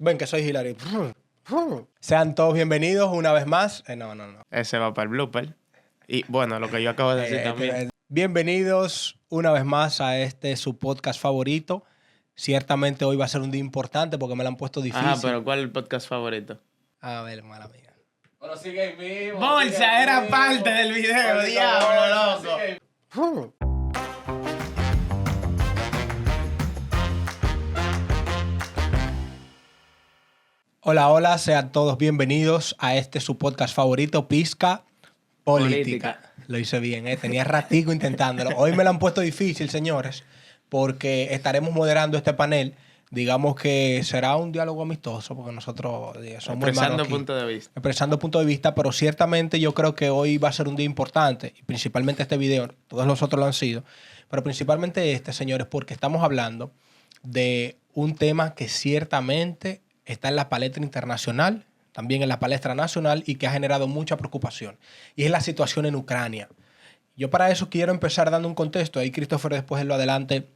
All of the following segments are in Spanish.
Ven, que soy Hilary. Sean todos bienvenidos una vez más. No. Ese va para el blooper. Y bueno, lo que yo acabo de decir también. Bienvenidos una vez más a su podcast favorito. Ciertamente hoy va a ser un día importante porque me lo han puesto difícil. Ajá, pero ¿cuál es el podcast favorito? A ver, mala mía. Bueno, sigue vivo. Bolsa, era parte del video, diablo, loco. Hola, sean todos bienvenidos a su podcast favorito, Pizca Política. Lo hice bien, tenía ratico intentándolo. Hoy me lo han puesto difícil, señores, porque estaremos moderando este panel. Digamos que será un diálogo amistoso, porque nosotros somos expresando punto de vista. Expresando punto de vista, pero ciertamente yo creo que hoy va a ser un día importante, y principalmente este video, todos los otros lo han sido, pero principalmente señores, porque estamos hablando de un tema que ciertamente está en la palestra internacional, también en la palestra nacional y que ha generado mucha preocupación. Y es la situación en Ucrania. Yo para eso quiero empezar dando un contexto. Ahí Christopher después en lo adelante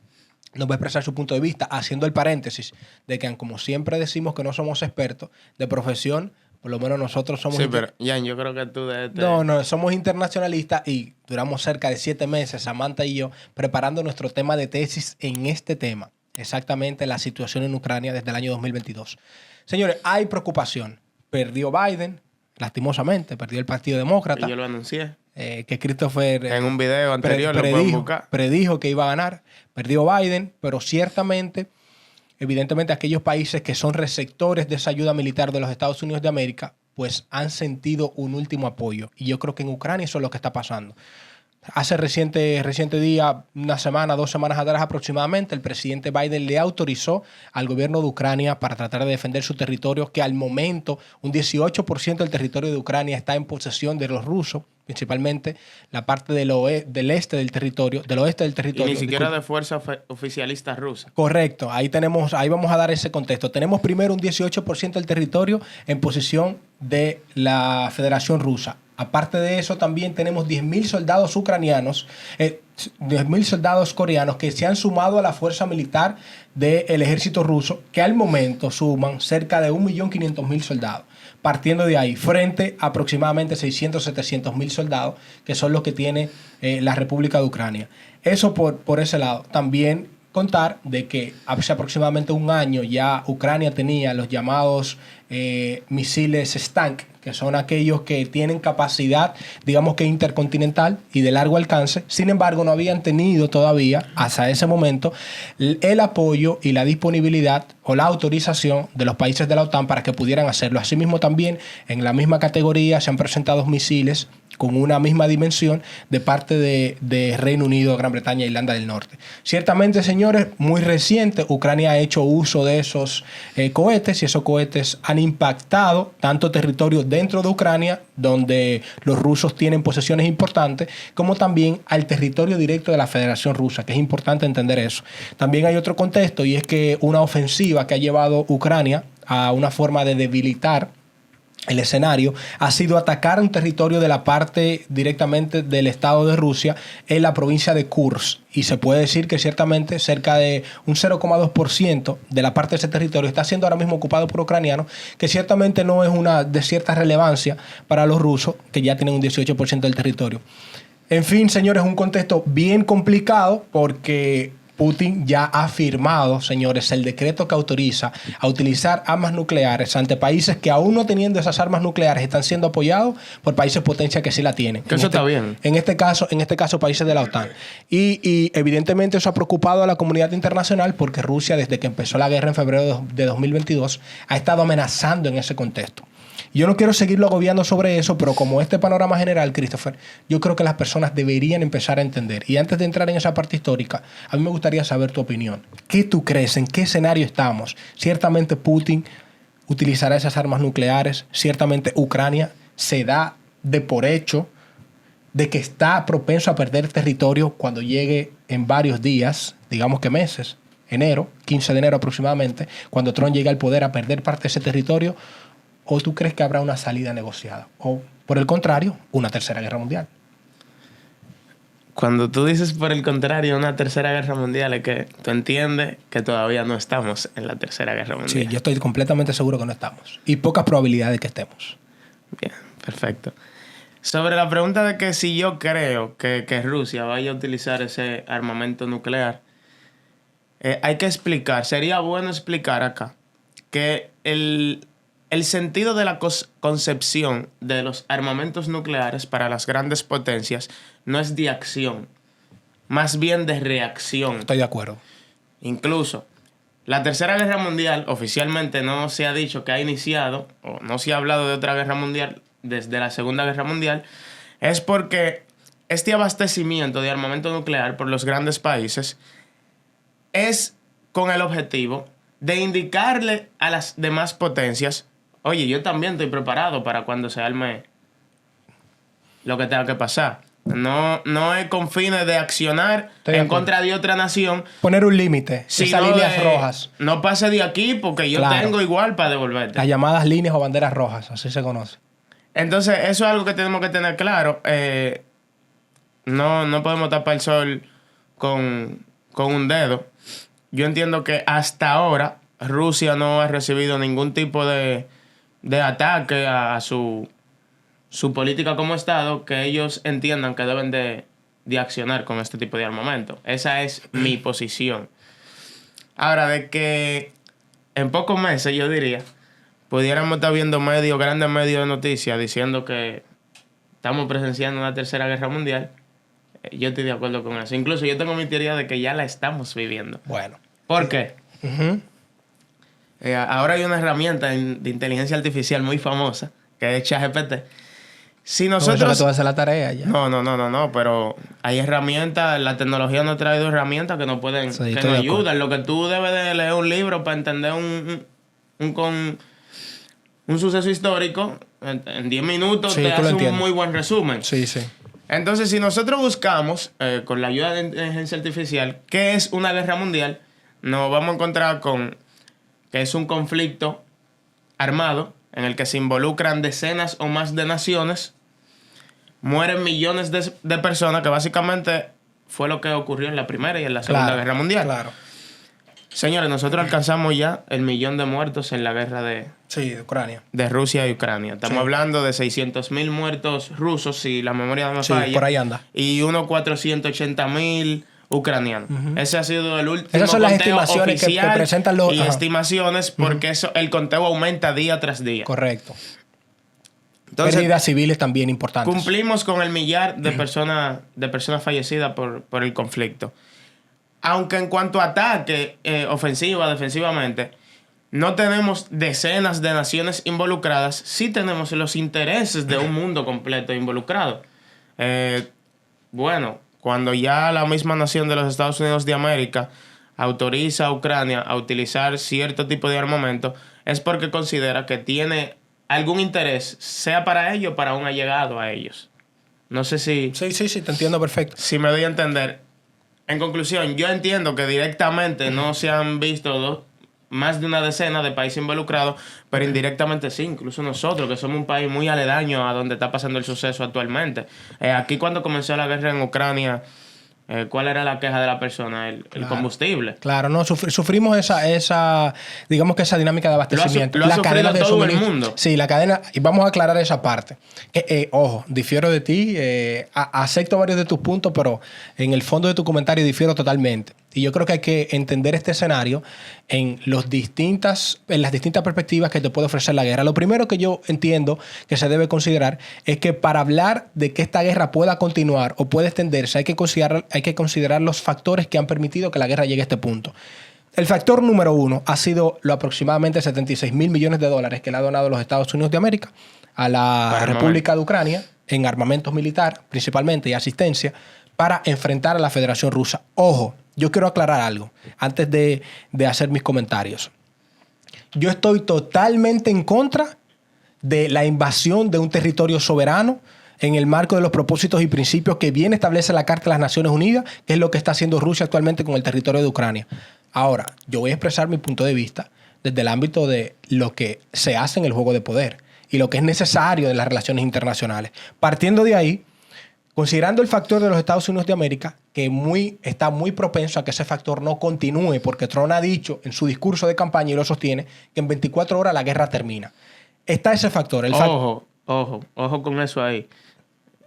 nos va a expresar su punto de vista, haciendo el paréntesis de que como siempre decimos que no somos expertos de profesión, por lo menos nosotros somos... Sí, pero Jan, yo creo que tú de No, somos internacionalistas y duramos cerca de 7 meses, Samantha y yo, preparando nuestro tema de tesis en este tema. Exactamente la situación en Ucrania desde el año 2022. Señores, hay preocupación. Perdió Biden, lastimosamente, perdió el Partido Demócrata. Y yo lo anuncié. Que Christopher en un video anterior lo pueden buscar. Predijo que iba a ganar. Perdió Biden, pero ciertamente, evidentemente, aquellos países que son receptores de esa ayuda militar de los Estados Unidos de América, pues han sentido un último apoyo. Y yo creo que en Ucrania eso es lo que está pasando. Hace reciente día, una semana, 2 semanas atrás aproximadamente, el presidente Biden le autorizó al gobierno de Ucrania para tratar de defender su territorio, que al momento un 18% del territorio de Ucrania está en posesión de los rusos, principalmente la parte del oeste del territorio. Y ni siquiera de fuerza oficialista rusa. Correcto, ahí vamos a dar ese contexto. Tenemos primero un 18% del territorio en posesión de la Federación Rusa. Aparte de eso, también tenemos 10.000 soldados ucranianos, 10.000 soldados coreanos que se han sumado a la fuerza militar del ejército ruso, que al momento suman cerca de 1.500.000 soldados. Partiendo de ahí, frente a aproximadamente 600.000-700.000 soldados, que son los que tiene la República de Ucrania. Eso por ese lado. También contar de que hace aproximadamente un año ya Ucrania tenía los llamados misiles Stank, que son aquellos que tienen capacidad, digamos que intercontinental y de largo alcance. Sin embargo, no habían tenido todavía, hasta ese momento, el apoyo y la disponibilidad o la autorización de los países de la OTAN para que pudieran hacerlo. Asimismo, también en la misma categoría se han presentado misiles con una misma dimensión de parte de Reino Unido, Gran Bretaña e Irlanda del Norte. Ciertamente, señores, muy reciente, Ucrania ha hecho uso de esos cohetes y esos cohetes han impactado tanto territorio dentro de Ucrania, donde los rusos tienen posesiones importantes, como también al territorio directo de la Federación Rusa, que es importante entender eso. También hay otro contexto y es que una ofensiva que ha llevado Ucrania a una forma de debilitar el escenario ha sido atacar un territorio de la parte directamente del estado de Rusia en la provincia de Kursk. Y se puede decir que ciertamente cerca de un 0,2% de la parte de ese territorio está siendo ahora mismo ocupado por ucranianos, que ciertamente no es una de cierta relevancia para los rusos, que ya tienen un 18% del territorio. En fin, señores, un contexto bien complicado porque Putin ya ha firmado, señores, el decreto que autoriza a utilizar armas nucleares ante países que aún no teniendo esas armas nucleares están siendo apoyados por países potencia que sí la tienen. Que eso está bien. En este caso, países de la OTAN. Y evidentemente eso ha preocupado a la comunidad internacional porque Rusia, desde que empezó la guerra en febrero de 2022, ha estado amenazando en ese contexto. Yo no quiero seguirlo agobiando sobre eso, pero como este panorama general, Christopher, yo creo que las personas deberían empezar a entender. Y antes de entrar en esa parte histórica, a mí me gustaría saber tu opinión. ¿Qué tú crees? ¿En qué escenario estamos? Ciertamente Putin utilizará esas armas nucleares. Ciertamente Ucrania se da de por hecho de que está propenso a perder territorio cuando llegue en varios días, digamos que meses, enero, 15 de enero aproximadamente, cuando Trump llegue al poder, a perder parte de ese territorio. ¿O tú crees que habrá una salida negociada? O, por el contrario, una tercera guerra mundial. Cuando tú dices por el contrario una tercera guerra mundial, es que tú entiendes que todavía no estamos en la tercera guerra mundial. Sí, yo estoy completamente seguro que no estamos. Y pocas probabilidades de que estemos. Bien, perfecto. Sobre la pregunta de que si yo creo que Rusia vaya a utilizar ese armamento nuclear, hay que explicar, sería bueno explicar acá que el sentido de la concepción de los armamentos nucleares para las grandes potencias no es de acción, más bien de reacción. Estoy de acuerdo. Incluso, la Tercera Guerra Mundial oficialmente no se ha dicho que ha iniciado, o no se ha hablado de otra guerra mundial desde la Segunda Guerra Mundial, es porque este abastecimiento de armamento nuclear por los grandes países es con el objetivo de indicarle a las demás potencias: oye, yo también estoy preparado para cuando se arme lo que tenga que pasar. No es con fines de accionar en contra de otra nación. Poner un límite, esas líneas rojas. No pase de aquí porque yo tengo igual para devolverte. Las llamadas líneas o banderas rojas, así se conoce. Entonces, eso es algo que tenemos que tener claro. No podemos tapar el sol con un dedo. Yo entiendo que hasta ahora Rusia no ha recibido ningún tipo de ataque a su política como Estado que ellos entiendan que deben de accionar con este tipo de armamento. Esa es mi posición. Ahora, de que en pocos meses, yo diría, pudiéramos estar viendo grandes medios de noticias diciendo que estamos presenciando una tercera guerra mundial, yo estoy de acuerdo con eso. Incluso yo tengo mi teoría de que ya la estamos viviendo. Bueno. ¿Por qué? Ahora hay una herramienta de inteligencia artificial muy famosa, que es ChatGPT. Si nosotros... Por eso que tú vas a hacer la tarea ya. No, pero hay herramientas, la tecnología nos ha traído herramientas que nos pueden, sí, que nos ayudan. Lo que tú debes de leer un libro para entender un suceso histórico, en 10 minutos te hace un muy buen resumen. Sí, sí. Entonces, si nosotros buscamos, con la ayuda de inteligencia artificial, qué es una guerra mundial, nos vamos a encontrar con que es un conflicto armado en el que se involucran decenas o más de naciones, mueren millones de personas, que básicamente fue lo que ocurrió en la Primera y en la Segunda Guerra Mundial. Claro. Señores, nosotros alcanzamos ya el 1.000.000 de muertos en la guerra de Ucrania. De Rusia y Ucrania. Estamos hablando de 600.000 muertos rusos, si la memoria no me falla. Por ahí anda. Y unos 480.000 ucranianos. Ese ha sido el último Esas son las conteo estimaciones oficial que presentan los... y estimaciones, porque el conteo aumenta día tras día. Correcto. Entonces, pérdidas civiles también importantes. Cumplimos con el 1.000.000 de personas fallecidas por el conflicto. Aunque en cuanto a ataque ofensiva, defensivamente, no tenemos decenas de naciones involucradas, sí tenemos los intereses de un mundo completo involucrado. Bueno, cuando ya la misma nación de los Estados Unidos de América autoriza a Ucrania a utilizar cierto tipo de armamento, es porque considera que tiene algún interés, sea para ellos o para un allegado a ellos. No sé si... Sí, te entiendo perfecto. Si me doy a entender. En conclusión, yo entiendo que directamente no se han visto más de una decena de países involucrados, pero indirectamente sí, incluso nosotros, que somos un país muy aledaño a donde está pasando el suceso actualmente. Aquí cuando comenzó la guerra en Ucrania, ¿cuál era la queja de la persona? El combustible. Claro, no, sufrimos esa digamos que esa dinámica de abastecimiento. Lo ha sufrido todo el mundo. Sí, la cadena, y vamos a aclarar esa parte. Ojo, difiero de ti, acepto varios de tus puntos, pero en el fondo de tu comentario difiero totalmente. Y yo creo que hay que entender este escenario en las distintas perspectivas que te puede ofrecer la guerra. Lo primero que yo entiendo que se debe considerar es que para hablar de que esta guerra pueda continuar o pueda extenderse, hay que considerar los factores que han permitido que la guerra llegue a este punto. El factor número uno ha sido lo aproximadamente 76.000 millones de dólares que le ha donado los Estados Unidos de América a la República de Ucrania en armamentos militar principalmente y asistencia para enfrentar a la Federación Rusa. Ojo, yo quiero aclarar algo antes de hacer mis comentarios. Yo estoy totalmente en contra de la invasión de un territorio soberano en el marco de los propósitos y principios que bien establece la Carta de las Naciones Unidas, que es lo que está haciendo Rusia actualmente con el territorio de Ucrania. Ahora, yo voy a expresar mi punto de vista desde el ámbito de lo que se hace en el juego de poder y lo que es necesario en las relaciones internacionales. Partiendo de ahí, Considerando el factor de los Estados Unidos de América, que está muy propenso a que ese factor no continúe, porque Trump ha dicho en su discurso de campaña y lo sostiene, que en 24 horas la guerra termina. Está ese factor. Ojo con eso ahí.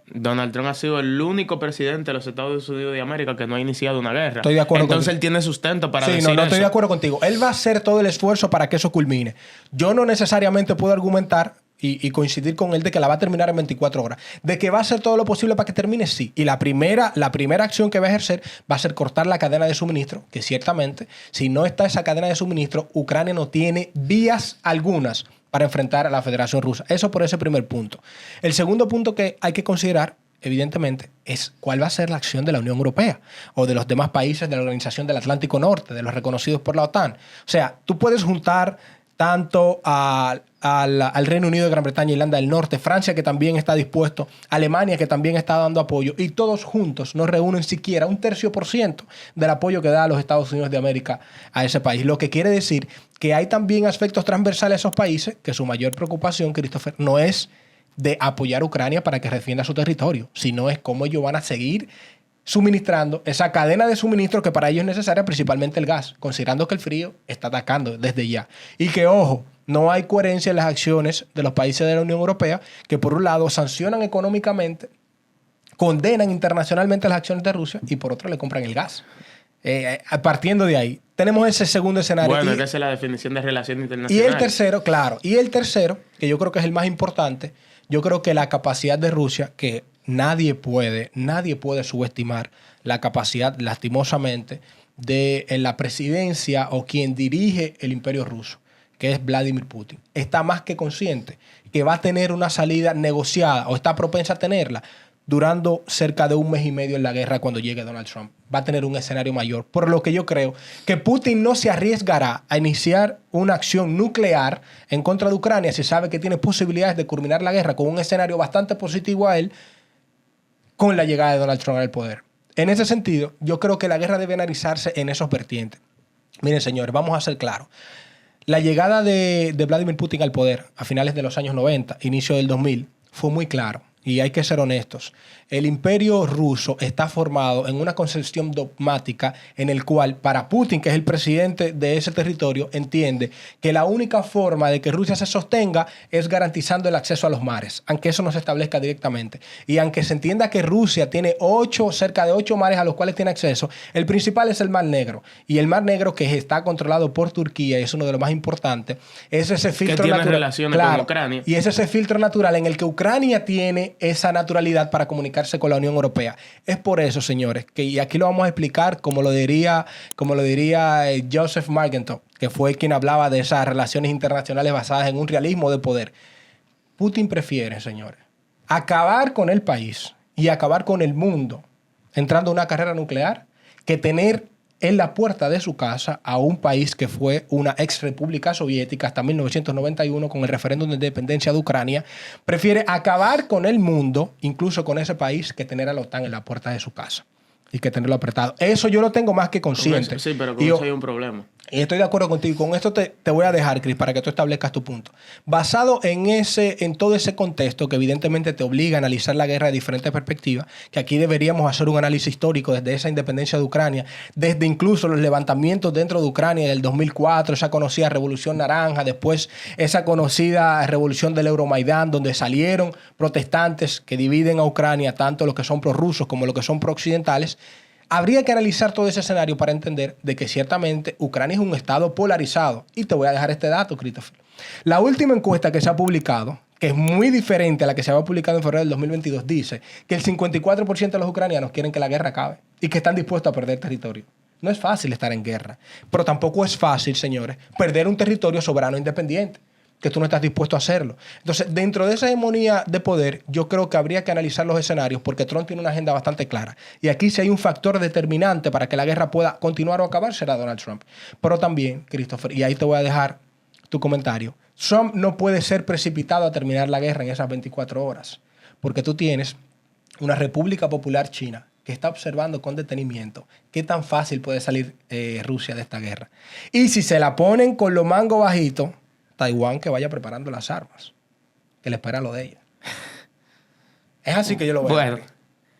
Donald Trump ha sido el único presidente de los Estados Unidos de América que no ha iniciado una guerra. Estoy de acuerdo Entonces contigo. él tiene sustento para decir no eso. estoy de acuerdo contigo. Él va a hacer todo el esfuerzo para que eso culmine. Yo no necesariamente puedo argumentar y coincidir con él de que la va a terminar en 24 horas. De que va a hacer todo lo posible para que termine, sí. Y la primera acción que va a ejercer va a ser cortar la cadena de suministro, que ciertamente, si no está esa cadena de suministro, Ucrania no tiene vías algunas para enfrentar a la Federación Rusa. Eso por ese primer punto. El segundo punto que hay que considerar, evidentemente, es cuál va a ser la acción de la Unión Europea o de los demás países de la Organización del Atlántico Norte, de los reconocidos por la OTAN. O sea, tú puedes juntar tanto al Reino Unido de Gran Bretaña, Irlanda del Norte, Francia, que también está dispuesto, Alemania, que también está dando apoyo, y todos juntos no reúnen siquiera 1/3% del apoyo que da a los Estados Unidos de América a ese país. Lo que quiere decir que hay también aspectos transversales a esos países que su mayor preocupación, Christopher, no es de apoyar a Ucrania para que defienda su territorio, sino es cómo ellos van a seguir suministrando esa cadena de suministro que para ellos es necesaria, principalmente el gas, considerando que el frío está atacando desde ya. Y que, ojo, no hay coherencia en las acciones de los países de la Unión Europea, que por un lado sancionan económicamente, condenan internacionalmente las acciones de Rusia y por otro le compran el gas. Partiendo de ahí, tenemos ese segundo escenario. Bueno, esa es la definición de relación internacional. Y el tercero, claro, que yo creo que es el más importante, yo creo que la capacidad de Rusia, que nadie puede subestimar la capacidad, lastimosamente, de en la presidencia o quien dirige el imperio ruso, que es Vladimir Putin. Está más que consciente que va a tener una salida negociada o está propensa a tenerla durando cerca de 1 mes y medio en la guerra cuando llegue Donald Trump. Va a tener un escenario mayor. Por lo que yo creo que Putin no se arriesgará a iniciar una acción nuclear en contra de Ucrania si sabe que tiene posibilidades de culminar la guerra con un escenario bastante positivo a él con la llegada de Donald Trump al poder. En ese sentido, yo creo que la guerra debe analizarse en esos vertientes. Miren, señores, vamos a ser claros. La llegada de Vladimir Putin al poder a finales de los años 90, inicio del 2000, fue muy claro. Y hay que ser honestos. El imperio ruso está formado en una concepción dogmática en el cual, para Putin, que es el presidente de ese territorio, entiende que la única forma de que Rusia se sostenga es garantizando el acceso a los mares, aunque eso no se establezca directamente. Y aunque se entienda que Rusia tiene cerca de 8 mares a los cuales tiene acceso, el principal es el Mar Negro. Y el Mar Negro, que está controlado por Turquía, y es uno de los más importantes, es ese filtro que tiene natural. relaciones con Ucrania. Y es ese filtro natural en el que Ucrania tiene esa naturalidad para comunicarse con la Unión Europea. Es por eso, señores, y aquí lo vamos a explicar como lo diría Joseph Margentot, que fue quien hablaba de esas relaciones internacionales basadas en un realismo de poder. Putin prefiere, señores, acabar con el país y acabar con el mundo entrando a una carrera nuclear que tener en la puerta de su casa a un país que fue una ex república soviética hasta 1991 con el referéndum de independencia de Ucrania. Prefiere acabar con el mundo, incluso con ese país, que tener a la OTAN en la puerta de su casa y que tenerlo apretado. Eso yo lo tengo más que consciente. Sí, pero con eso hay un problema. Y estoy de acuerdo contigo. Con esto te voy a dejar, Chris, para que tú establezcas tu punto. Basado en todo ese contexto que evidentemente te obliga a analizar la guerra de diferentes perspectivas, que aquí deberíamos hacer un análisis histórico desde esa independencia de Ucrania, desde incluso los levantamientos dentro de Ucrania del 2004, esa conocida Revolución Naranja, después esa conocida Revolución del Euromaidán, donde salieron protestantes que dividen a Ucrania, tanto los que son prorrusos como los que son prooccidentales. Habría que analizar todo ese escenario para entender de que ciertamente Ucrania es un estado polarizado. Y te voy a dejar este dato, Christopher. La última encuesta que se ha publicado, que es muy diferente a la que se había publicado en febrero del 2022, dice que el 54% de los ucranianos quieren que la guerra acabe y que están dispuestos a perder territorio. No es fácil estar en guerra, pero tampoco es fácil, señores, perder un territorio soberano e independiente, que tú no estás dispuesto a hacerlo. Entonces, dentro de esa hegemonía de poder, yo creo que habría que analizar los escenarios porque Trump tiene una agenda bastante clara. Y aquí si hay un factor determinante para que la guerra pueda continuar o acabar, será Donald Trump. Pero también, Christopher, y ahí te voy a dejar tu comentario, Trump no puede ser precipitado a terminar la guerra en esas 24 horas, porque tú tienes una República Popular China que está observando con detenimiento qué tan fácil puede salir Rusia de esta guerra. Y si se la ponen con los mangos bajitos, Taiwán que vaya preparando las armas, que le espera lo de ella. Es así que yo lo veo. Bueno,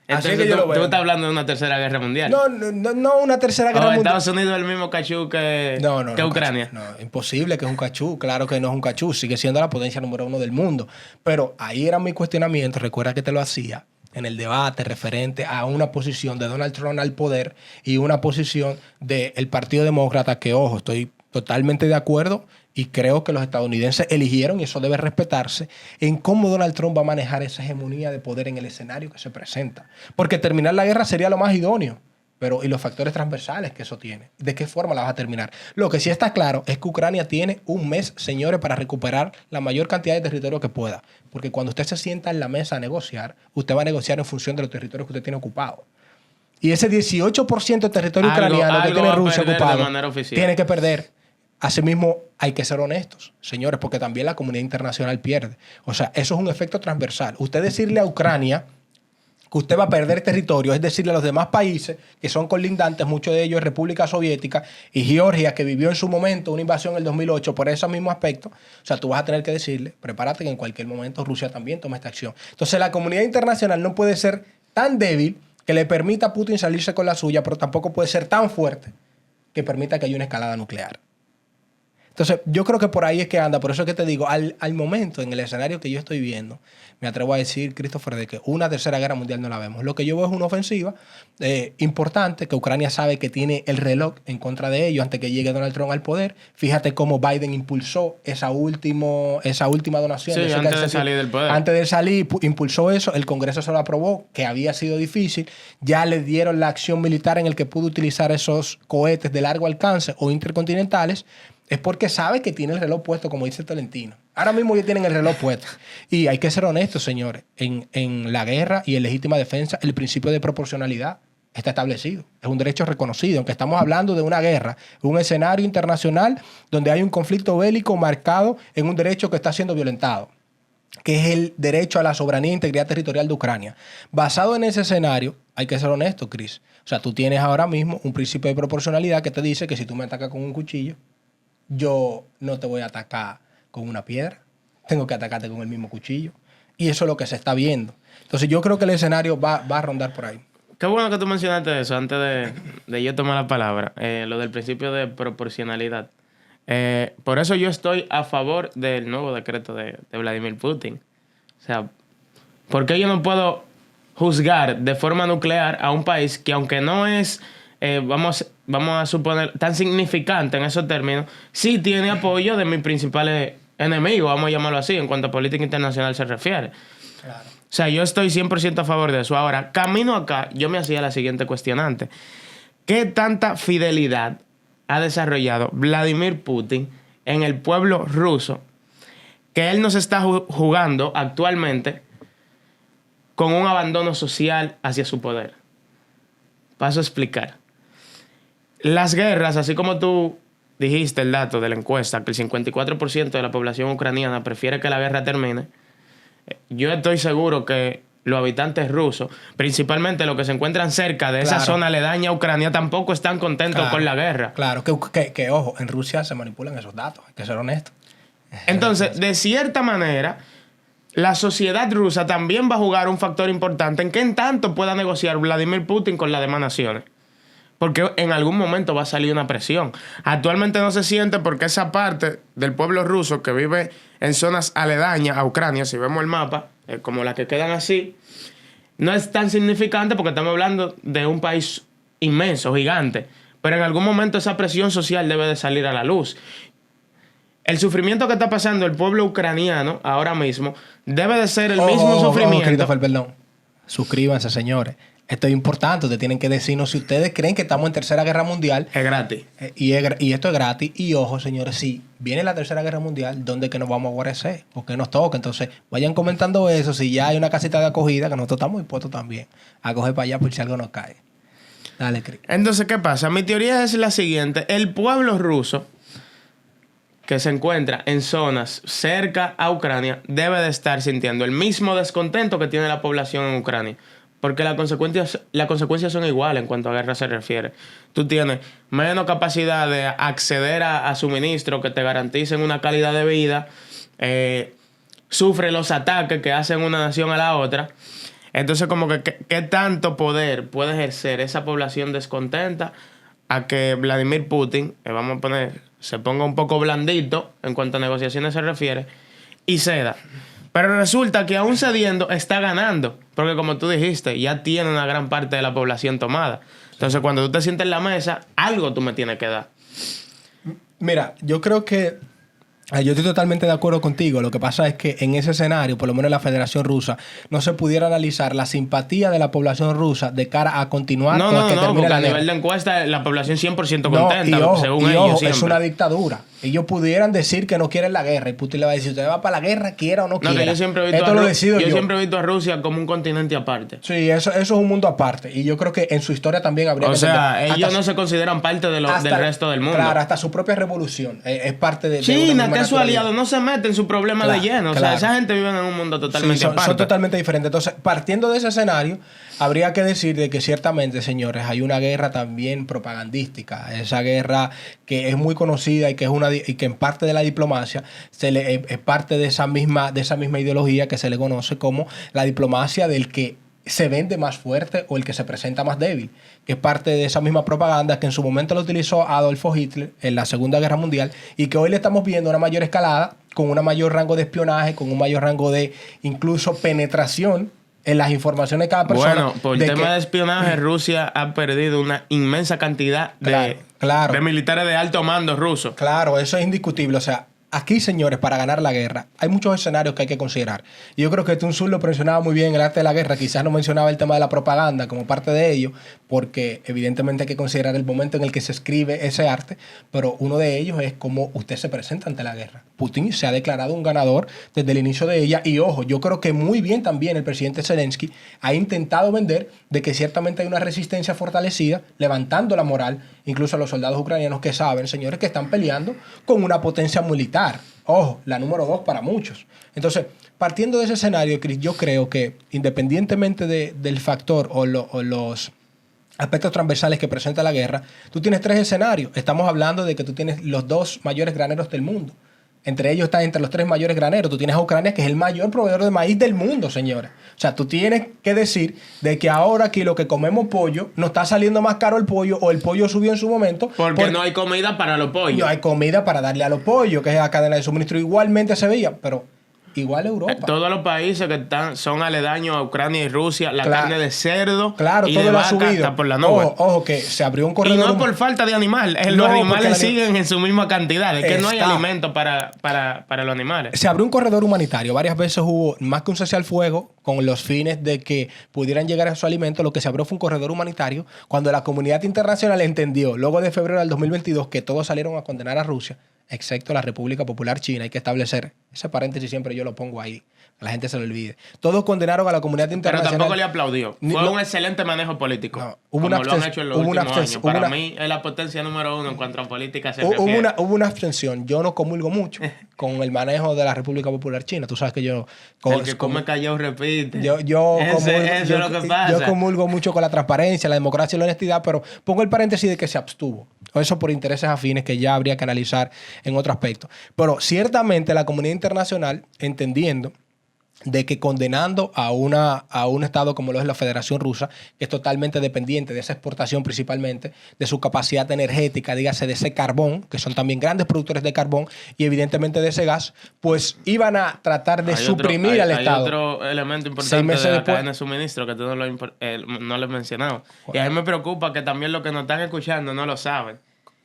Así Entonces que yo lo tú veo. estás hablando de una tercera guerra mundial. No una tercera guerra mundial. Estados Unidos es el mismo cachú que Ucrania. No, imposible que es un cachú. Claro que no es un cachú. Sigue siendo la potencia número 1 del mundo. Pero ahí era mi cuestionamiento. Recuerda que te lo hacía en el debate referente a una posición de Donald Trump al poder y una posición del Partido Demócrata que, ojo, estoy totalmente de acuerdo y creo que los estadounidenses eligieron, y eso debe respetarse, en cómo Donald Trump va a manejar esa hegemonía de poder en el escenario que se presenta. Porque terminar la guerra sería lo más idóneo. Pero, ¿y los factores transversales que eso tiene? ¿De qué forma la vas a terminar? Lo que sí está claro es que Ucrania tiene un mes, señores, para recuperar la mayor cantidad de territorio que pueda. Porque cuando usted se sienta en la mesa a negociar, usted va a negociar en función de los territorios que usted tiene ocupados. Y ese 18% de territorio ucraniano que tiene Rusia ocupado, tiene que perder. Asimismo, hay que ser honestos, señores, porque también la comunidad internacional pierde. O sea, eso es un efecto transversal. Usted decirle a Ucrania que usted va a perder territorio, es decirle a los demás países que son colindantes, muchos de ellos República Soviética y Georgia, que vivió en su momento una invasión en el 2008 por ese mismo aspecto. O sea, tú vas a tener que decirle, prepárate que en cualquier momento Rusia también toma esta acción. Entonces, la comunidad internacional no puede ser tan débil que le permita a Putin salirse con la suya, pero tampoco puede ser tan fuerte que permita que haya una escalada nuclear. Entonces, yo creo que por ahí es que anda. Por eso es que te digo, al momento, en el escenario que yo estoy viendo, me atrevo a decir, Christopher, de que una tercera guerra mundial no la vemos. Lo que yo veo es una ofensiva importante, que Ucrania sabe que tiene el reloj en contra de ellos antes que llegue Donald Trump al poder. Fíjate cómo Biden impulsó esa última donación. Sí, antes de salir del poder. Antes de salir, impulsó eso. El Congreso se lo aprobó, que había sido difícil. Ya le dieron la acción militar en el que pudo utilizar esos cohetes de largo alcance o intercontinentales. Es porque sabe que tiene el reloj puesto, como dice Tolentino. Ahora mismo ya tienen el reloj puesto. Y hay que ser honestos, señores. En la guerra y en legítima defensa, el principio de proporcionalidad está establecido. Es un derecho reconocido. Aunque estamos hablando de una guerra, un escenario internacional donde hay un conflicto bélico marcado en un derecho que está siendo violentado, que es el derecho a la soberanía e integridad territorial de Ucrania. Basado en ese escenario, hay que ser honesto, Chris. O sea, tú tienes ahora mismo un principio de proporcionalidad que te dice que si tú me atacas con un cuchillo, yo no te voy a atacar con una piedra, tengo que atacarte con el mismo cuchillo. Y eso es lo que se está viendo. Entonces yo creo que el escenario va a rondar por ahí. Qué bueno que tú mencionaste eso antes de yo tomar la palabra, lo del principio de proporcionalidad. Por eso yo estoy a favor del nuevo decreto de Vladimir Putin. O sea, ¿por qué yo no puedo juzgar de forma nuclear a un país que, aunque no es... vamos a suponer, tan significante en esos términos, sí tiene apoyo de mis principales enemigos, vamos a llamarlo así, en cuanto a política internacional se refiere. Claro. O sea, yo estoy 100% a favor de eso. Ahora, camino acá, yo me hacía la siguiente cuestionante. ¿Qué tanta fidelidad ha desarrollado Vladimir Putin en el pueblo ruso que él nos está jugando actualmente con un abandono social hacia su poder? Paso a explicar. Las guerras, así como tú dijiste el dato de la encuesta, que el 54% de la población ucraniana prefiere que la guerra termine, yo estoy seguro que los habitantes rusos, principalmente los que se encuentran cerca de esa zona aledaña a Ucrania, tampoco están contentos con la guerra. Claro, que ojo, en Rusia se manipulan esos datos, hay que ser honesto. Entonces, de cierta manera, la sociedad rusa también va a jugar un factor importante en qué en tanto pueda negociar Vladimir Putin con las demás naciones. Porque en algún momento va a salir una presión. Actualmente no se siente porque esa parte del pueblo ruso que vive en zonas aledañas a Ucrania, si vemos el mapa, como las que quedan así, no es tan significante porque estamos hablando de un país inmenso, gigante. Pero en algún momento esa presión social debe de salir a la luz. El sufrimiento que está pasando el pueblo ucraniano ahora mismo debe de ser el mismo sufrimiento. Perdón. Suscríbanse, señores. Esto es importante. Ustedes tienen que decirnos si ustedes creen que estamos en tercera guerra mundial. Es gratis. Y esto es gratis. Y ojo, señores, si viene la tercera guerra mundial, ¿dónde es que nos vamos a guarecer? ¿Por qué nos toca? Entonces, vayan comentando eso. Si ya hay una casita de acogida, que nosotros estamos dispuestos también a coger para allá por si algo nos cae. Dale, Cris. Entonces, ¿qué pasa? Mi teoría es la siguiente. El pueblo ruso que se encuentra en zonas cerca a Ucrania debe de estar sintiendo el mismo descontento que tiene la población en Ucrania. Porque las consecuencias son iguales en cuanto a guerra se refiere. Tú tienes menos capacidad de acceder a suministros que te garanticen una calidad de vida. Sufre los ataques que hacen una nación a la otra. Entonces, como que, ¿qué tanto poder puede ejercer esa población descontenta a que Vladimir Putin, vamos a poner, se ponga un poco blandito en cuanto a negociaciones se refiere, y ceda? Pero resulta que aún cediendo está ganando, porque como tú dijiste, ya tiene una gran parte de la población tomada. Entonces, cuando tú te sientes en la mesa, algo tú me tienes que dar. Mira, yo creo que yo estoy totalmente de acuerdo contigo. Lo que pasa es que en ese escenario, por lo menos en la Federación Rusa, no se pudiera analizar la simpatía de la población rusa de cara a continuar con que termine porque la a guerra. nivel de encuesta la población 100% No, contenta, y ojo, según ellos siempre. es una dictadura. Ellos pudieran decir que no quieren la guerra y Putin le va a decir, usted va para la guerra, quiera o no quiera. Que yo siempre he visto Esto lo decido yo. siempre he visto a Rusia como un continente aparte. Sí, eso es un mundo aparte. Y yo creo que en su historia también habría que... O sea, ellos no se consideran parte del resto del mundo. Claro, hasta su propia revolución es parte de China, que es su aliado, no se mete en su problema de lleno. O sea, esa gente vive en un mundo totalmente aparte. Son totalmente diferentes. Entonces, partiendo de ese escenario, habría que decir de que ciertamente, señores, hay una guerra también propagandística. Esa guerra que es muy conocida y que en parte de la diplomacia es parte de esa misma ideología que se le conoce como la diplomacia del que se vende más fuerte o el que se presenta más débil, que es parte de esa misma propaganda que en su momento lo utilizó Adolfo Hitler en la Segunda Guerra Mundial y que hoy le estamos viendo una mayor escalada, con un mayor rango de espionaje, con un mayor rango de incluso penetración en las informaciones de cada persona. Bueno, por el tema de espionaje, Rusia ha perdido una inmensa cantidad de militares de alto mando rusos. Claro, eso es indiscutible. O sea, aquí, señores, para ganar la guerra, hay muchos escenarios que hay que considerar. Y yo creo que Sun Tzu lo mencionaba muy bien en el arte de la guerra. Quizás no mencionaba el tema de la propaganda como parte de ello, porque evidentemente hay que considerar el momento en el que se escribe ese arte, pero uno de ellos es cómo usted se presenta ante la guerra. Putin se ha declarado un ganador desde el inicio de ella y, ojo, yo creo que muy bien también el presidente Zelensky ha intentado vender de que ciertamente hay una resistencia fortalecida, levantando la moral incluso a los soldados ucranianos que saben, señores, que están peleando con una potencia militar. Ojo, la número 2 para muchos. Entonces, partiendo de ese escenario, Chris, yo creo que independientemente del factor o los aspectos transversales que presenta la guerra, tú tienes 3 escenarios. Estamos hablando de que tú tienes los 2 mayores graneros del mundo. Entre ellos están entre los 3 mayores graneros. Tú tienes a Ucrania, que es el mayor proveedor de maíz del mundo, señores. O sea, tú tienes que decir de que ahora aquí lo que comemos pollo, nos está saliendo más caro el pollo o el pollo subió en su momento. Porque no hay comida para los pollos. No hay comida para darle a los pollos, que es la cadena de suministro. Igualmente se veía, pero igual Europa. Todos los países que son aledaños a Ucrania y Rusia, la carne de cerdo y todo de vaca subido. está por la nube. Ojo, que se abrió un corredor. Y no es por falta de animal. Los animales siguen en su misma cantidad. Es que no hay alimento para los animales. Se abrió un corredor humanitario. Varias veces hubo más que un cese al fuego con los fines de que pudieran llegar a su alimento. Lo que se abrió fue un corredor humanitario cuando la comunidad internacional entendió, luego de febrero del 2022, que todos salieron a condenar a Rusia, excepto la República Popular China. Hay que establecer ese paréntesis, siempre yo lo pongo ahí, que la gente se lo olvide. Todos condenaron a la comunidad internacional. Pero tampoco le aplaudió. Fue un excelente manejo político. No, como lo han hecho en los últimos años. Para mí es la potencia número 1 en cuanto a política se refiere. Hubo una abstención. Yo no comulgo mucho con el manejo de la República Popular China. Tú sabes que yo... El que come callado repite. Yo comulgo mucho con la transparencia, la democracia y la honestidad, pero pongo el paréntesis de que se abstuvo. Eso por intereses afines que ya habría que analizar en otro aspecto. Pero ciertamente la comunidad internacional, entendiendo de que condenando a un Estado como lo es la Federación Rusa, que es totalmente dependiente de esa exportación principalmente, de su capacidad energética, dígase de ese carbón, que son también grandes productores de carbón, y evidentemente de ese gas, pues iban a tratar de suprimir al Estado. Hay otro elemento importante de la cadena de suministro que tú no lo has mencionado. Y a mí me preocupa que también los que nos están escuchando no lo saben.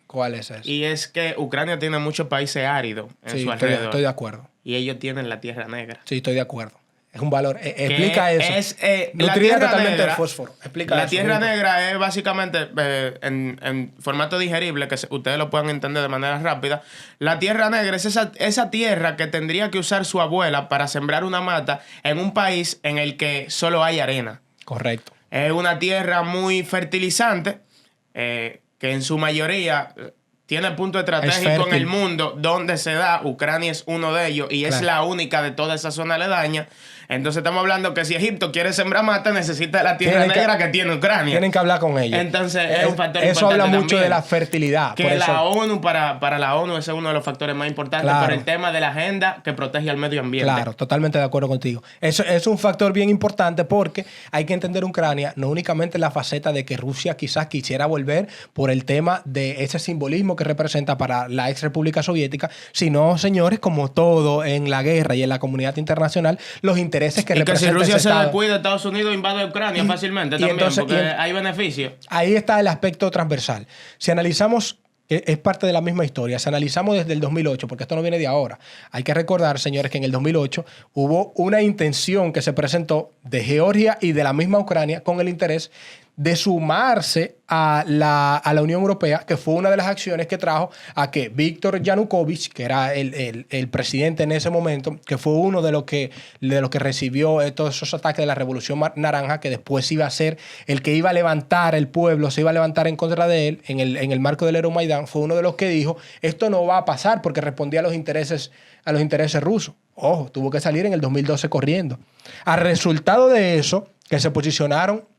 ¿Cuál es eso? Y es que Ucrania tiene muchos países áridos en su alrededor. Estoy de acuerdo. Y ellos tienen la Tierra Negra. Sí, estoy de acuerdo. Es un valor. Explica eso. Es nutrida totalmente de fósforo. Explica la eso. Tierra Negra es básicamente, en formato digerible, que ustedes lo puedan entender de manera rápida. La Tierra Negra es esa tierra que tendría que usar su abuela para sembrar una mata en un país en el que solo hay arena. Correcto. Es una tierra muy fertilizante, que en su mayoría tiene punto estratégico en el mundo donde se da. Ucrania es uno de ellos y es la única de toda esa zona aledaña. Entonces estamos hablando que si Egipto quiere sembrar mata, necesita la tierra negra que tiene Ucrania. Tienen que hablar con ellos. Entonces es un factor eso importante habla mucho también. de la fertilidad. Que la ONU, para la ONU, ese es uno de los factores más importantes por el tema de la agenda que protege al medio ambiente. Claro, totalmente de acuerdo contigo. Eso es un factor bien importante porque hay que entender Ucrania no únicamente la faceta de que Rusia quizás quisiera volver por el tema de ese simbolismo que representa para la ex República Soviética, sino, señores, como todo en la guerra y en la comunidad internacional, los intereses que representa si Rusia ese se Estado. descuida, Estados Unidos invade Ucrania fácilmente también, entonces, porque hay beneficios. Ahí está el aspecto transversal. Si analizamos, es parte de la misma historia, si analizamos desde el 2008, porque esto no viene de ahora, hay que recordar, señores, que en el 2008 hubo una intención que se presentó de Georgia y de la misma Ucrania con el interés de sumarse a la Unión Europea, que fue una de las acciones que trajo a que Víctor Yanukovych, que era el presidente en ese momento, que fue uno de los que recibió todos esos ataques de la Revolución Naranja, que después iba a ser el que iba a levantar el pueblo, se iba a levantar en contra de él en el marco del Euromaidán, fue uno de los que dijo, esto no va a pasar porque respondía a los intereses rusos. Ojo, tuvo que salir en el 2012 corriendo. Al resultado de eso, que se posicionaron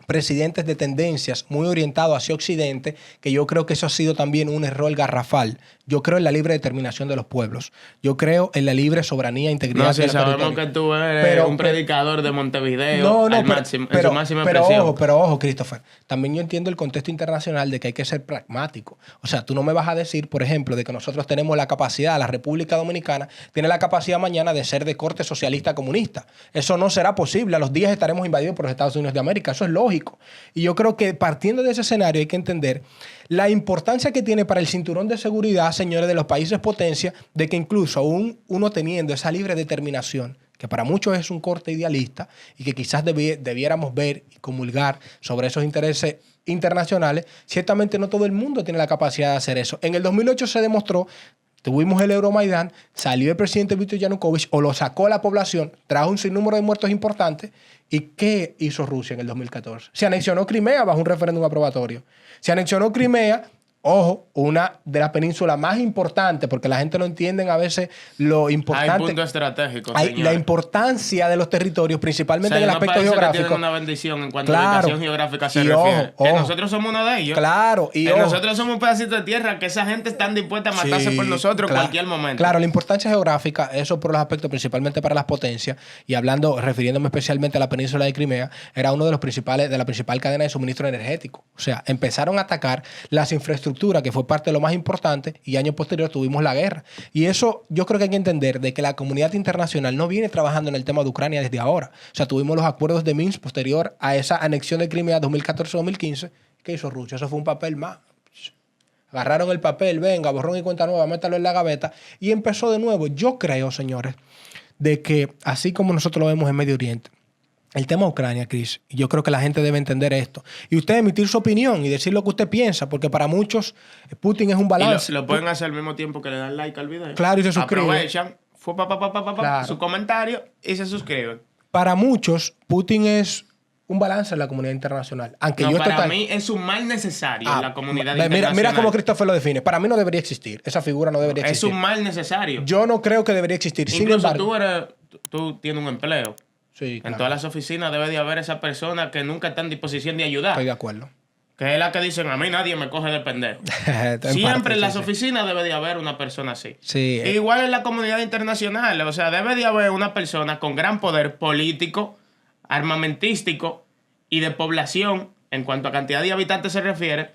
presidentes de tendencias muy orientados hacia Occidente, que yo creo que eso ha sido también un error garrafal. Yo creo en la libre determinación de los pueblos. Yo creo en la libre soberanía e integridad. No, sí, sabemos que tú eres un predicador de Montevideo máximo, en su máxima expresión. Pero ojo, Christopher, también yo entiendo el contexto internacional de que hay que ser pragmático. O sea, tú no me vas a decir, por ejemplo, de que nosotros tenemos la capacidad, la República Dominicana tiene la capacidad mañana de ser de corte socialista comunista. Eso no será posible. A los días estaremos invadidos por los Estados Unidos de América. Eso es lógico. Y yo creo que partiendo de ese escenario hay que entender la importancia que tiene para el cinturón de seguridad, señores, de los países potencia, de que incluso aún uno teniendo esa libre determinación, que para muchos es un corte idealista y que quizás debiéramos ver y comulgar sobre esos intereses internacionales, ciertamente no todo el mundo tiene la capacidad de hacer eso. En el 2008 se demostró. Tuvimos el Euromaidán, salió el presidente Víctor Yanukovych o lo sacó a la población, trajo un sinnúmero de muertos importantes. ¿Y qué hizo Rusia en el 2014? Se anexionó Crimea bajo un referéndum aprobatorio. Se anexionó Crimea, ojo, una de las penínsulas más importantes, porque la gente no entiende a veces lo importante. Hay puntos estratégicos, la importancia de los territorios, principalmente en el aspecto geográfico. Que tienen una bendición en cuanto a ubicación geográfica se refiere. Ojo. Que nosotros somos uno de ellos. Claro. Nosotros somos un pedacito de tierra que esa gente está dispuesta a matarse por nosotros en cualquier momento. Claro, la importancia geográfica, eso por los aspectos principalmente para las potencias, y refiriéndome especialmente a la península de Crimea, era uno de la principal cadena de suministro energético. O sea, empezaron a atacar las infraestructuras, que fue parte de lo más importante, y años posteriores tuvimos la guerra. Y eso yo creo que hay que entender de que la comunidad internacional no viene trabajando en el tema de Ucrania desde ahora. O sea, tuvimos los acuerdos de Minsk posterior a esa anexión de Crimea 2014-2015. ¿Qué hizo Rusia? Eso fue un papel más. Agarraron el papel, venga, borrón y cuenta nueva, métalo en la gaveta, y empezó de nuevo. Yo creo, señores, de que así como nosotros lo vemos en Medio Oriente, el tema de Ucrania, Chris, yo creo que la gente debe entender esto. Y usted emitir su opinión y decir lo que usted piensa, porque para muchos Putin es un balance. Y lo pueden hacer al mismo tiempo que le dan like al video. Claro, y se suscriben. Aprovechan, su comentario y se suscriben. Para muchos, Putin es un balance en la comunidad internacional. Aunque para mí es un mal necesario en la comunidad internacional. Mira cómo Christopher lo define. Para mí no debería existir. Esa figura no debería existir. Es un mal necesario. Yo no creo que debería existir. Incluso tú tienes un empleo. Sí, claro. En todas las oficinas debe de haber esa persona que nunca está en disposición de ayudar. Estoy de acuerdo. Que es la que dicen, a mí nadie me coge de pendejo. Siempre en las oficinas debe de haber una persona así. Sí. Igual en la comunidad internacional. O sea, debe de haber una persona con gran poder político, armamentístico y de población, en cuanto a cantidad de habitantes se refiere,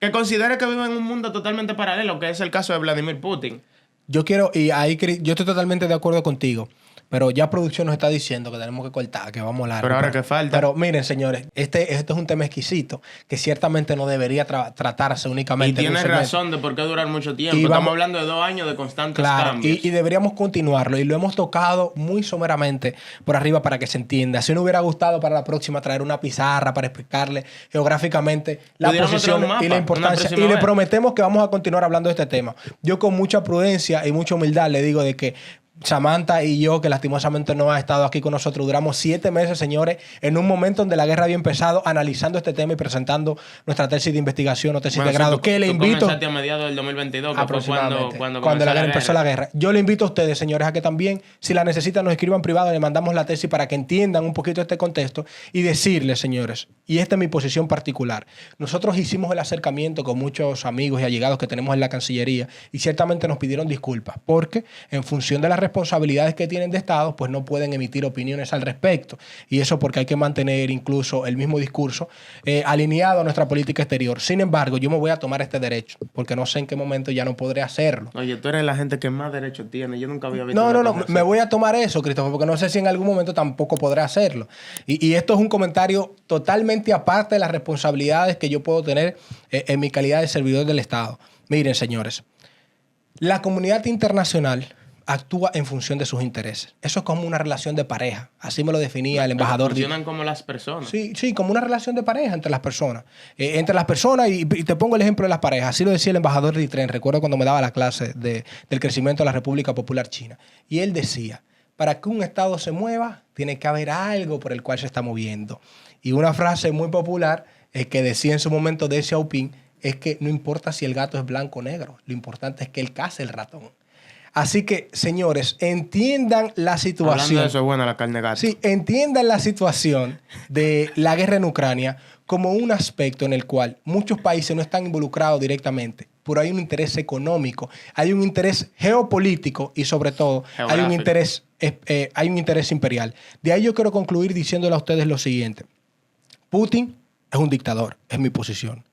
que considere que vive en un mundo totalmente paralelo, que es el caso de Vladimir Putin. Yo estoy totalmente de acuerdo contigo. Pero ya producción nos está diciendo que tenemos que cortar, que vamos largo. Pero ahora que falta. Pero miren, señores, este es un tema exquisito que ciertamente no debería tratarse únicamente. Y tienes razón de por qué durar mucho tiempo. Estamos hablando de 2 años de constantes cambios. Y deberíamos continuarlo. Y lo hemos tocado muy someramente por arriba para que se entienda. Si nos hubiera gustado para la próxima traer una pizarra para explicarle geográficamente la posición y la importancia. Y le prometemos que vamos a continuar hablando de este tema. Yo con mucha prudencia y mucha humildad le digo de que Samantha y yo, que lastimosamente no ha estado aquí con nosotros, duramos 7 meses, señores, en un momento donde la guerra había empezado, analizando este tema y presentando nuestra tesis de investigación o tesis de grado. Tú, que le tú invito... comenzaste a mediados del 2022, que fue cuando la guerra empezó la guerra. Yo le invito a ustedes, señores, a que también, si la necesitan, nos escriban privado, le mandamos la tesis para que entiendan un poquito este contexto y decirles, señores, y esta es mi posición particular. Nosotros hicimos el acercamiento con muchos amigos y allegados que tenemos en la Cancillería y ciertamente nos pidieron disculpas porque en función de las responsabilidades que tienen de Estado, pues no pueden emitir opiniones al respecto. Y eso porque hay que mantener incluso el mismo discurso alineado a nuestra política exterior. Sin embargo, yo me voy a tomar este derecho porque no sé en qué momento ya no podré hacerlo. Oye, tú eres la gente que más derechos tiene. Yo nunca había visto... No, me voy a tomar eso, Christopher, porque no sé si en algún momento tampoco podré hacerlo. Y esto es un comentario totalmente aparte de las responsabilidades que yo puedo tener en mi calidad de servidor del Estado. Miren, señores, la comunidad internacional actúa en función de sus intereses. Eso es como una relación de pareja. Así me lo definía el embajador. Funcionan como las personas. Sí, como una relación de pareja entre las personas. Entre las personas, y te pongo el ejemplo de las parejas. Así lo decía el embajador Ditren. Recuerdo cuando me daba la clase del crecimiento de la República Popular China. Y él decía, para que un Estado se mueva, tiene que haber algo por el cual se está moviendo. Y una frase muy popular que decía en su momento Deng Xiaoping es que no importa si el gato es blanco o negro. Lo importante es que él case el ratón. Así que, señores, entiendan la situación. Hablando de eso es buena la carne de gato. Sí, entiendan la situación de la guerra en Ucrania como un aspecto en el cual muchos países no están involucrados directamente, pero hay un interés económico, hay un interés geopolítico y sobre todo hay un interés imperial. De ahí yo quiero concluir diciéndole a ustedes lo siguiente. Putin es un dictador, es mi posición.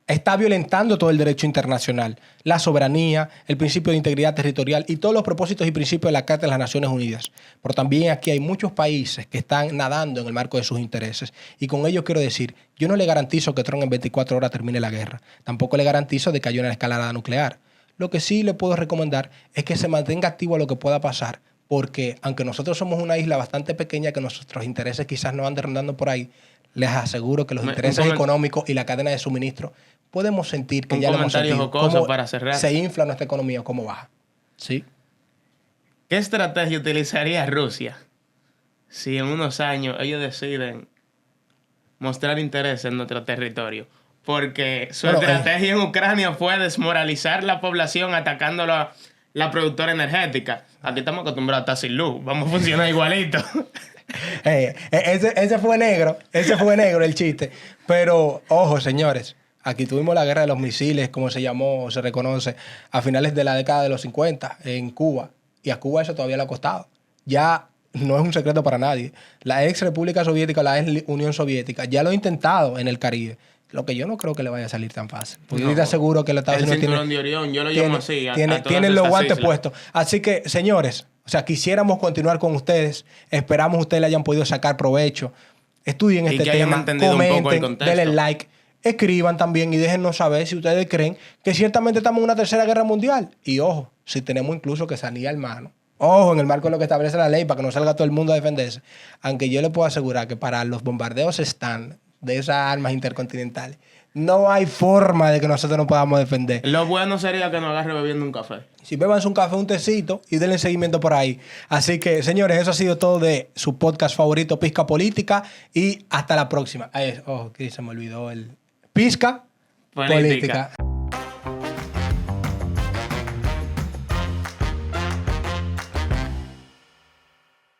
Está violentando todo el derecho internacional, la soberanía, el principio de integridad territorial y todos los propósitos y principios de la Carta de las Naciones Unidas. Pero también aquí hay muchos países que están nadando en el marco de sus intereses. Y con ello quiero decir, yo no le garantizo que Trump en 24 horas termine la guerra. Tampoco le garantizo de que haya una escalada nuclear. Lo que sí le puedo recomendar es que se mantenga activo a lo que pueda pasar. Porque aunque nosotros somos una isla bastante pequeña, que nuestros intereses quizás no anden rondando por ahí, les aseguro que los intereses económicos y la cadena de suministro podemos sentir que ya lo hemos sentido. Cómo para cerrar. Se infla nuestra economía o cómo baja. ¿Sí? ¿Qué estrategia utilizaría Rusia si en unos años ellos deciden mostrar interés en nuestro territorio? Porque su estrategia en Ucrania fue desmoralizar la población atacando la productora energética. Aquí estamos acostumbrados a estar sin luz. Vamos a funcionar igualito. Ese fue negro el chiste. Pero, ojo, señores, aquí tuvimos la guerra de los misiles, como se llamó o se reconoce, a finales de la década de los 50 en Cuba. Y a Cuba eso todavía le ha costado. Ya no es un secreto para nadie. La ex República Soviética, la ex Unión Soviética, ya lo ha intentado en el Caribe. Lo que yo no creo que le vaya a salir tan fácil. Porque yo te aseguro que los Estados Unidos tienen los guantes puestos. Así que, señores, o sea, quisiéramos continuar con ustedes. Esperamos ustedes le hayan podido sacar provecho. Estudien este tema, comenten, denle like, escriban también y déjennos saber si ustedes creen que ciertamente estamos en una tercera guerra mundial. Y ojo, si tenemos incluso que salir al mano. Ojo, en el marco de lo que establece la ley para que no salga todo el mundo a defenderse. Aunque yo le puedo asegurar que para los bombardeos están de esas armas intercontinentales, no hay forma de que nosotros no podamos defender. Lo bueno sería que nos agarre bebiendo un café. Si bebanse un café, un tecito y denle seguimiento por ahí. Así que, señores, eso ha sido todo de su podcast favorito, Pizca Política. Y hasta la próxima. Que se me olvidó el Pizca Política.